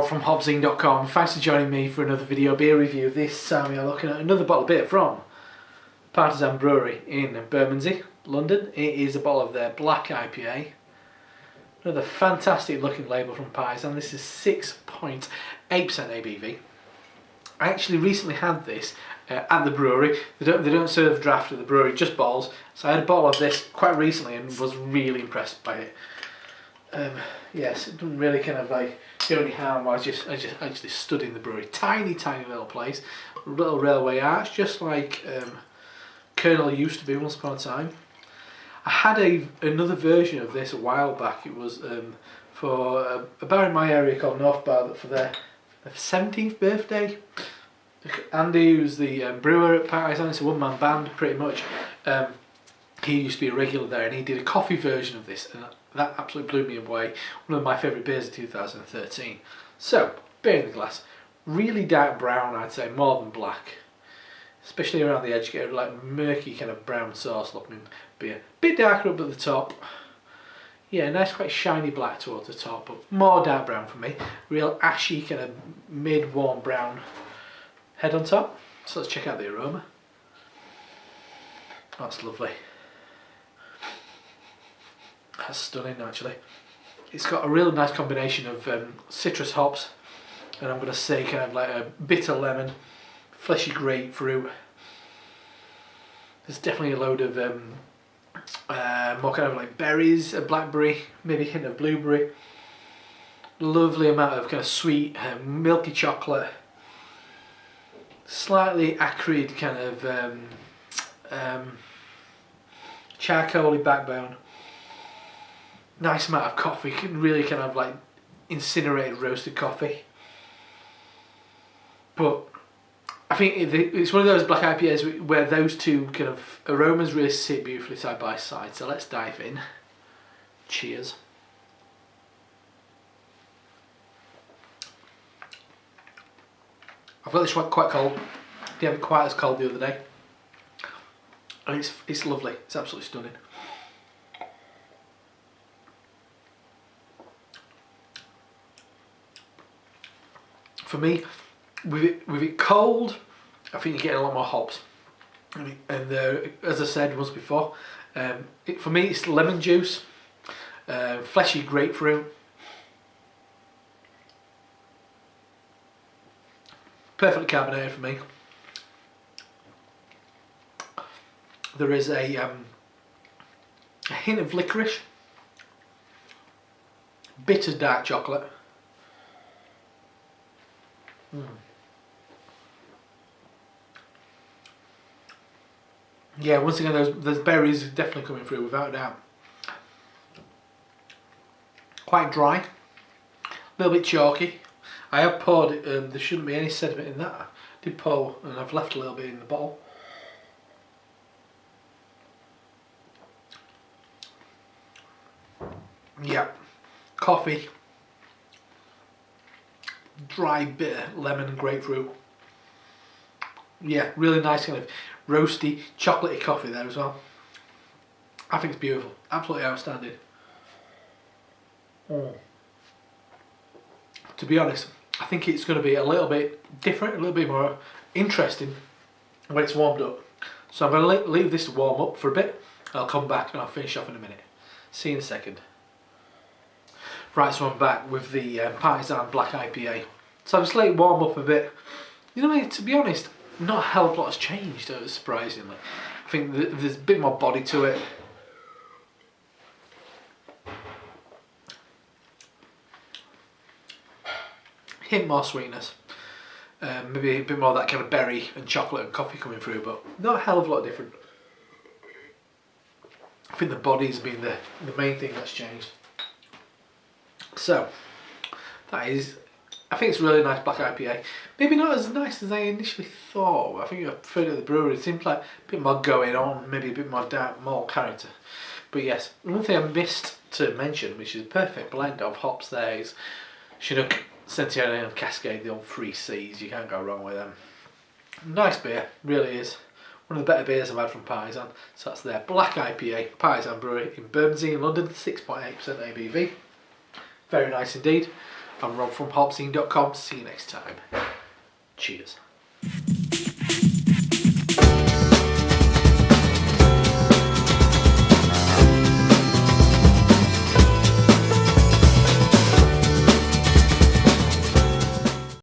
Rob from HopZine.com. Thanks for joining me for another video beer review. This time we are looking at another bottle of beer from Partizan Brewery in Bermondsey, London. It is a bottle of their Black IPA. Another fantastic looking label from Partizan. This is 6.8% ABV. I actually recently had this at the brewery. They don't serve draft at the brewery, just bottles. So I had a bottle of this quite recently and was really impressed by it. Yes, it didn't really kind of like do any harm. I just actually stood in the brewery. Tiny little place, little railway arch, just like Colonel used to be once upon a time. I had another version of this a while back. It was for a bar in my area called North Bar for their 17th birthday. Andy, who's the brewer at Partizan, it's a one-man band pretty much. He used to be a regular there, and he did a coffee version of this, and that absolutely blew me away. One of my favourite beers of 2013. So, beer in the glass, really dark brown, I'd say, more than black. Especially around the edge, get like murky kind of brown sauce looking beer. Bit darker up at the top. Yeah, nice quite shiny black towards the top, but more dark brown for me. Real ashy kind of mid-warm brown head on top. So let's check out the aroma. Oh, that's lovely. That's stunning actually. It's got a really nice combination of citrus hops, and I'm going to say kind of like a bitter lemon, fleshy grapefruit. There's definitely a load of more kind of like berries, a blackberry, maybe a hint of blueberry. Lovely amount of kind of sweet, milky chocolate. Slightly acrid kind of charcoaly backbone. Nice amount of coffee, really kind of like incinerated roasted coffee. But I think it's one of those black IPAs where those two kind of aromas really sit beautifully side by side. So let's dive in. Cheers. I've got this one quite cold. Didn't have it quite as cold the other day. And it's lovely. It's absolutely stunning. For me, with it cold, I think you're getting a lot more hops. And as I said once before, for me it's lemon juice, fleshy grapefruit, perfectly carbonated for me. There is a hint of licorice, bitter dark chocolate. Yeah, once again, those berries are definitely coming through without a doubt. Quite dry, a little bit chalky. I have poured it, there shouldn't be any sediment in that. I did pour and I've left a little bit in the bottle. Yeah, coffee. Dry, bitter lemon and grapefruit. Yeah, really nice kind of roasty, chocolatey coffee there as well. I think it's beautiful, absolutely outstanding. To be honest, I think it's going to be a little bit different, a little bit more interesting when it's warmed up. So I'm going to leave this to warm up for a bit. I'll come back and I'll finish off in a minute. See you in a second. Right, so I'm back with the Partizan Black IPA. So I've just let it warm up a bit. You know, to be honest, not a hell of a lot has changed, surprisingly. I think there's a bit more body to it. Hint more sweetness. Maybe a bit more of that kind of berry and chocolate and coffee coming through, but not a hell of a lot different. I think the body's been the main thing that's changed. So, that is, I think it's a really nice black IPA. Maybe not as nice as I initially thought. I think I preferred it at the brewery. It seemed like a bit more going on, maybe a bit more dark malt character. But yes, one thing I missed to mention, which is a perfect blend of hops there, is Chinook, Centennial and Cascade, the old 3 C's. You can't go wrong with them. Nice beer, really is. One of the better beers I've had from Partizan. So that's their Black IPA, Partizan Brewery in Bermondsey in London, 6.8% ABV. Very nice indeed. I'm Rob from HopZine.com. See you next time. Cheers.